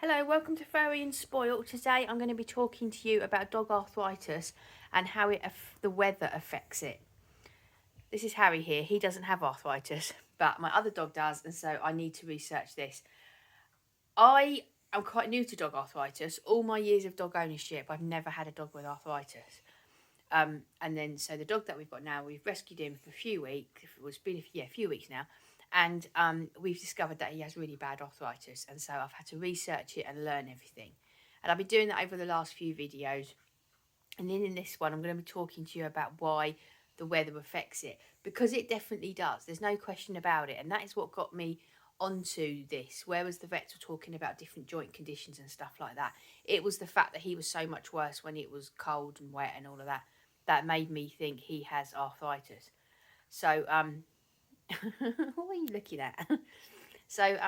Hello, welcome to Furry and Spoilt. Today I'm going to be talking to you about dog arthritis and how the weather affects it. This is Harry here. He doesn't have arthritis, but my other dog does, and so I need to research this. I am quite new to dog arthritis. All my years of dog ownership, I've never had a dog with arthritis. So the dog that we've got now, we've rescued him for a few weeks. It's been a few weeks now. And we've discovered that he has really bad arthritis. And so I've had to research it and learn everything. And I've been doing that over the last few videos. And then in this one, I'm going to be talking to you about why the weather affects it. Because it definitely does. There's no question about it. And that is what got me onto this. Whereas the vets were talking about different joint conditions and stuff like that. It was the fact that he was so much worse when it was cold and wet and all of that. That made me think he has arthritis. So, what are you looking at? So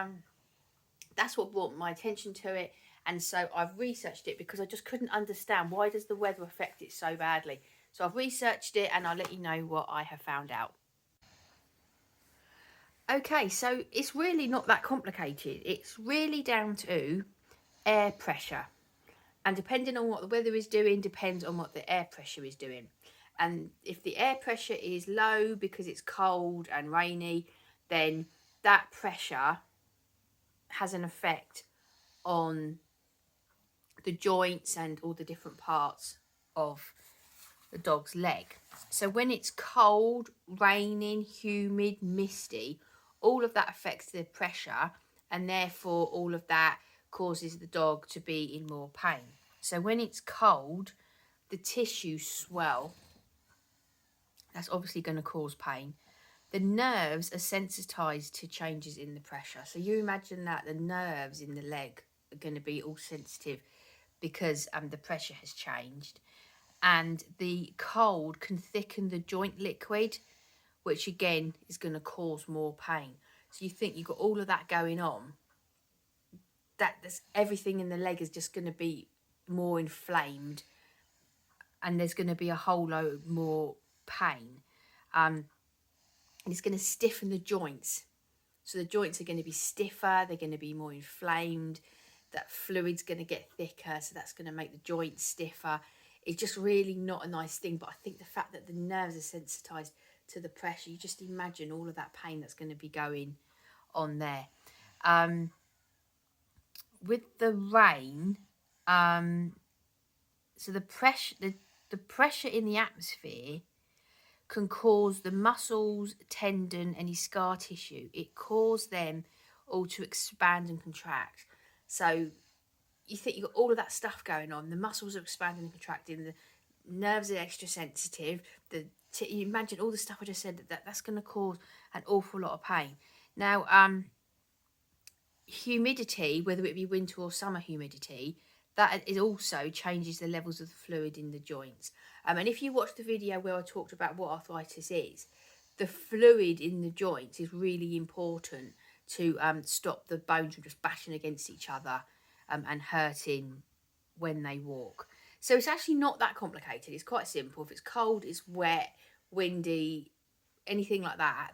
that's what brought my attention to it, and so I've researched it because I just couldn't understand why does the weather affect it so badly. So I've researched it and I'll let you know what I have found out. Okay, so it's really not that complicated. It's really down to air pressure, and depending on what the weather is doing depends on what the air pressure is doing. And if the air pressure is low because it's cold and rainy, then that pressure has an effect on the joints and all the different parts of the dog's leg. So when it's cold, raining, humid, misty, all of that affects the pressure, and therefore all of that causes the dog to be in more pain. So when it's cold, the tissues swell. That's obviously going to cause pain. The nerves are sensitized to changes in the pressure. So you imagine that the nerves in the leg are going to be all sensitive because the pressure has changed. And the cold can thicken the joint liquid, which again is going to cause more pain. So you think you've got all of that going on, that's everything in the leg is just going to be more inflamed, and there's going to be a whole load more pain. And it's going to stiffen the joints. So the joints are going to be stiffer, they're going to be more inflamed, that fluid's going to get thicker, so that's going to make the joints stiffer. It's just really not a nice thing, but I think the fact that the nerves are sensitized to the pressure, you just imagine all of that pain that's going to be going on there. With the rain, so the pressure in the atmosphere can cause the muscles, tendon, any scar tissue. It causes them all to expand and contract. So you think you've got all of that stuff going on. The muscles are expanding and contracting. The nerves are extra sensitive. You imagine all the stuff I just said. That's going to cause an awful lot of pain. Now, humidity, whether it be winter or summer humidity, that is also changes the levels of the fluid in the joints. And if you watch the video where I talked about what arthritis is, the fluid in the joints is really important to stop the bones from just bashing against each other and hurting when they walk. So it's actually not that complicated. It's quite simple. If it's cold, it's wet, windy, anything like that,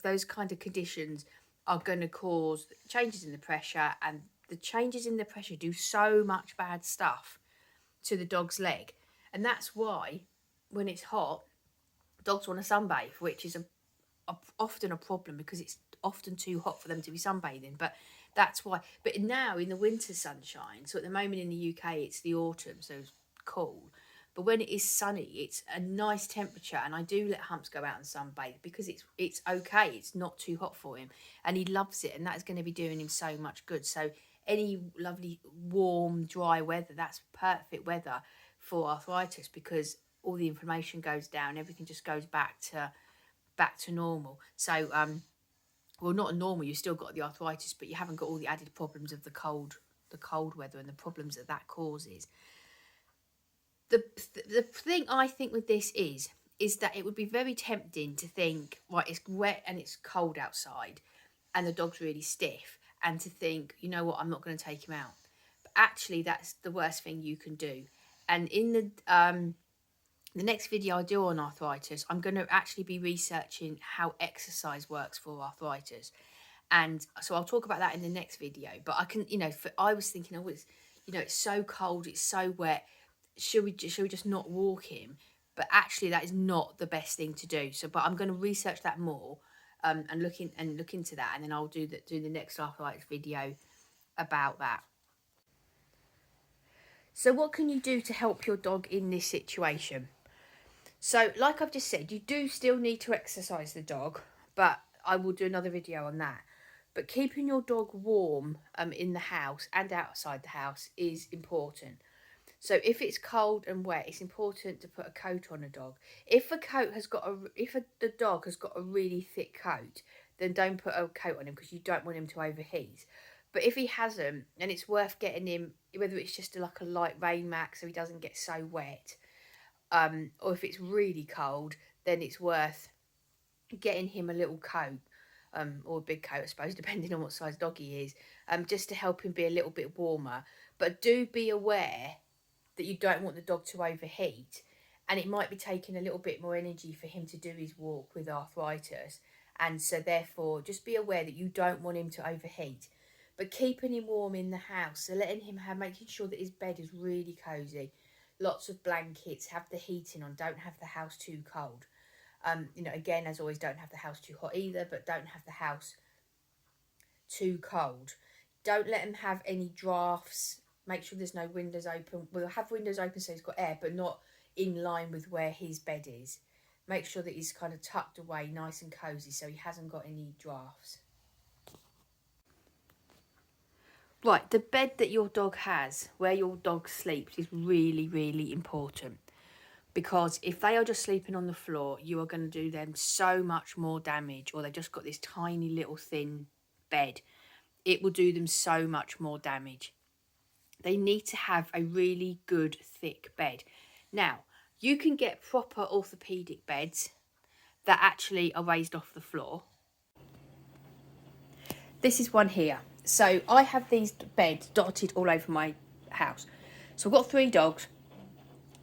those kind of conditions are going to cause changes in the pressure, and the changes in the pressure do so much bad stuff to the dog's leg. And that's why when it's hot, dogs want to sunbathe, which is often a problem because it's often too hot for them to be sunbathing. But that's why. But now in the winter sunshine, so at the moment in the UK it's the autumn, so it's cool. But when it is sunny, it's a nice temperature, and I do let Humps go out and sunbathe because it's okay. It's not too hot for him, and he loves it, and that is going to be doing him so much good. So any lovely warm, dry weather, that's perfect weather for arthritis because all the inflammation goes down, everything just goes back to normal. So well, not normal. You've still got the arthritis, but you haven't got all the added problems of the cold weather and the problems that causes. The thing I think with this is that it would be very tempting to think, right, it's wet and it's cold outside and the dog's really stiff, and to think, you know what, I'm not going to take him out. But actually that's the worst thing you can do. And in the next video I do on arthritis, I'm going to actually be researching how exercise works for arthritis. And so I'll talk about that in the next video. But I can, I was thinking, it's so cold, it's so wet. Should we just not walk him? But actually, that is not the best thing to do. So, but I'm going to research that more, and look into that, and then I'll do the next arthritis video about that. So, what can you do to help your dog in this situation? So, like I've just said, you do still need to exercise the dog, but I will do another video on that. But keeping your dog warm in the house and outside the house is important. So if it's cold and wet, it's important to put a coat on a dog. If the dog has got a really thick coat, then don't put a coat on him, because you don't want him to overheat. But if he hasn't, then it's worth getting him, whether it's just like a light rain mat so he doesn't get so wet, or if it's really cold, then it's worth getting him a little coat, or a big coat, I suppose, depending on what size dog he is, just to help him be a little bit warmer. But do be aware that you don't want the dog to overheat, and it might be taking a little bit more energy for him to do his walk with arthritis, and so therefore just be aware that you don't want him to overheat. But keeping him warm in the house, so making sure that his bed is really cozy, lots of blankets, have the heating on, don't have the house too cold. Again, as always, don't have the house too hot either, but don't have the house too cold. Don't let him have any drafts. Make sure there's no windows open. We'll have windows open so he's got air, but not in line with where his bed is. Make sure that he's kind of tucked away, nice and cosy, so he hasn't got any drafts. Right, the bed that your dog has, where your dog sleeps, is really, really important. Because if they are just sleeping on the floor, you are going to do them so much more damage, or they've just got this tiny little thin bed. It will do them so much more damage. They need to have a really good thick bed. Now, you can get proper orthopedic beds that actually are raised off the floor. This is one here. So I have these beds dotted all over my house. So I've got 3 dogs.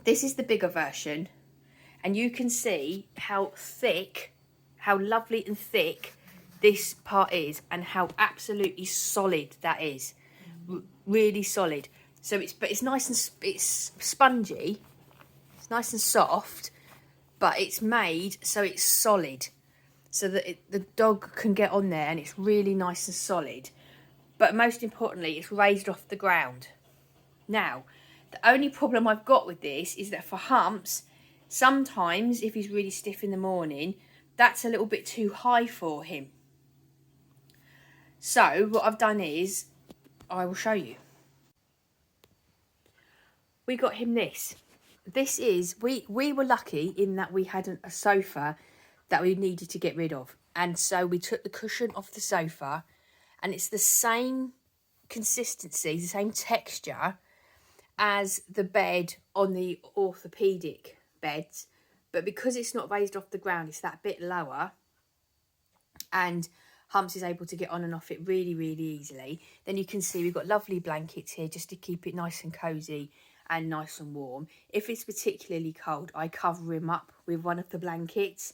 This is the bigger version, and you can see how lovely and thick this part is, and how absolutely solid that is. Really solid. So it's nice and it's spongy. It's nice and soft, but it's made so it's solid, so that the dog can get on there, and it's really nice and solid. But most importantly, it's raised off the ground. Now, the only problem I've got with this is that for Humps, sometimes if he's really stiff in the morning, that's a little bit too high for him. So what I've done is, I will show you. We got him this. This is, we were lucky in that we had a sofa that we needed to get rid of. And so we took the cushion off the sofa, and it's the same consistency, the same texture as the bed on the orthopedic beds, but because it's not raised off the ground, it's that bit lower, and Humps is able to get on and off it really, really easily. Then you can see we've got lovely blankets here just to keep it nice and cosy and nice and warm. If it's particularly cold, I cover him up with one of the blankets.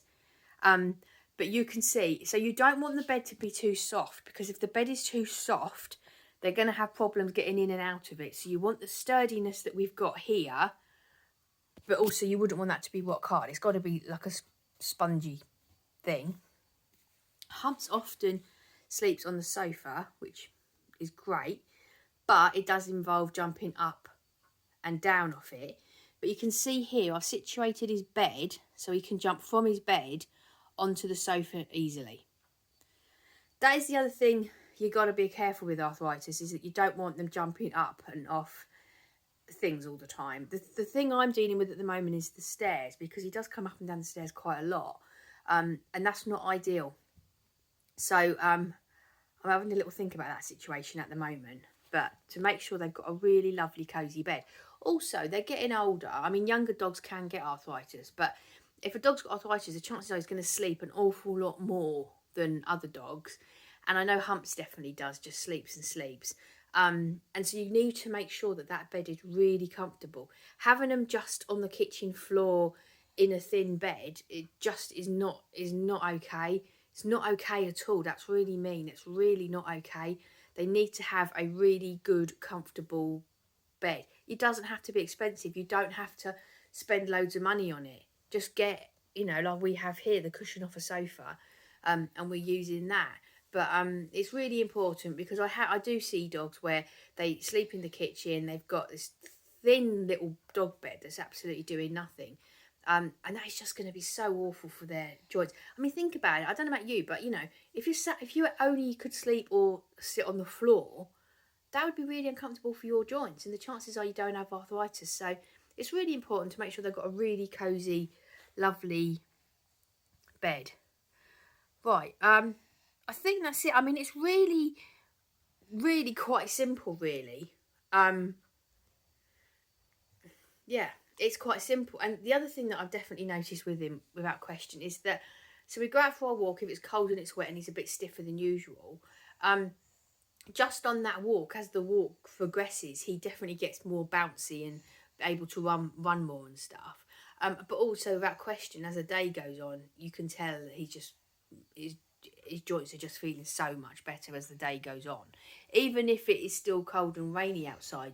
But you can see, so you don't want the bed to be too soft, because if the bed is too soft, they're going to have problems getting in and out of it. So you want the sturdiness that we've got here, but also you wouldn't want that to be rock hard. It's got to be like a spongy thing. Humps often sleeps on the sofa, which is great, but it does involve jumping up and down off it. But you can see here, I've situated his bed so he can jump from his bed onto the sofa easily. That is the other thing you got to be careful with arthritis, is that you don't want them jumping up and off things all the time. The thing I'm dealing with at the moment is the stairs, because he does come up and down the stairs quite a lot, and that's not ideal. So I'm having a little think about that situation at the moment, but to make sure they've got a really lovely cosy bed. Also, they're getting older. I mean, younger dogs can get arthritis, but if a dog's got arthritis, the chances are he's going to sleep an awful lot more than other dogs. And I know Humps definitely does, just sleeps and sleeps. And so you need to make sure that that bed is really comfortable. Having them just on the kitchen floor in a thin bed, it just is not okay. It's not okay at all. That's really mean. It's really not okay. They need to have a really good, comfortable bed. It doesn't have to be expensive. You don't have to spend loads of money on it. Just get, you know, like we have here, the cushion off a sofa, and we're using that. But it's really important because I do see dogs where they sleep in the kitchen. They've got this thin little dog bed that's absolutely doing nothing. And that is just going to be so awful for their joints. I mean, think about it. I don't know about you, but you know, if you only could sleep or sit on the floor, that would be really uncomfortable for your joints, and the chances are you don't have arthritis. So it's really important to make sure they've got a really cosy, lovely bed. Right, I think that's it. I mean, it's really, really quite simple, really. Yeah, it's quite simple. And the other thing that I've definitely noticed with him, without question, is that, so we go out for a walk, if it's cold and it's wet and he's a bit stiffer than usual, just on that walk, as the walk progresses, he definitely gets more bouncy and able to run more and stuff. But also, without question, as the day goes on, you can tell that his joints are just feeling so much better as the day goes on. Even if it is still cold and rainy outside,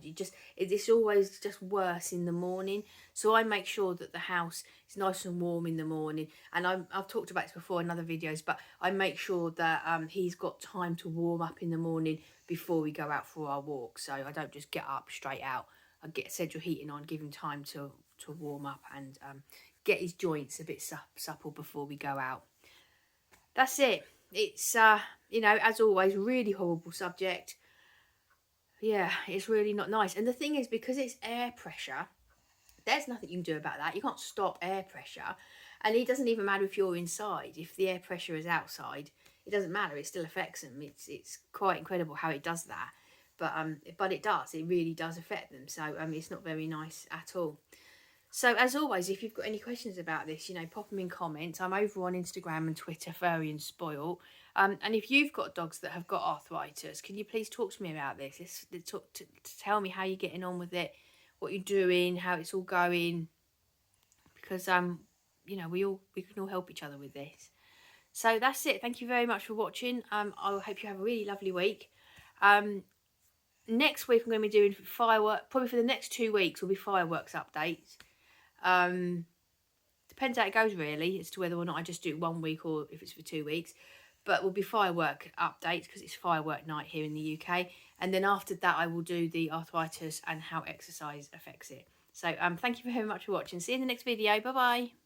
it's always just worse in the morning. So I make sure that the house is nice and warm in the morning. And I've talked about this before in other videos, but I make sure that he's got time to warm up in the morning before we go out for our walk. So I don't just get up straight out. I get central heating on, give him time to warm up and get his joints a bit supple before we go out. That's it. It's, you know, as always, really horrible subject. Yeah, it's really not nice. And the thing is, because it's air pressure, there's nothing you can do about that. You can't stop air pressure. And it doesn't even matter if you're inside. If the air pressure is outside, it doesn't matter. It still affects them. It's quite incredible how it does that. But it does. It really does affect them. So it's not very nice at all. So as always, if you've got any questions about this, you know, pop them in comments. I'm over on Instagram and Twitter, Furry and Spoilt. And if you've got dogs that have got arthritis, can you please talk to me about this? Tell me how you're getting on with it, what you're doing, how it's all going. Because you know, we can all help each other with this. So that's it. Thank you very much for watching. I hope you have a really lovely week. Next week I'm going to be doing fireworks. Probably for the next 2 weeks will be fireworks updates. Depends how it goes really, as to whether or not I just do it 1 week or if it's for 2 weeks. But will be firework updates because it's firework night here in the UK. And then after that I will do the arthritis and how exercise affects it. So thank you very much for watching. See you in the next video. Bye bye.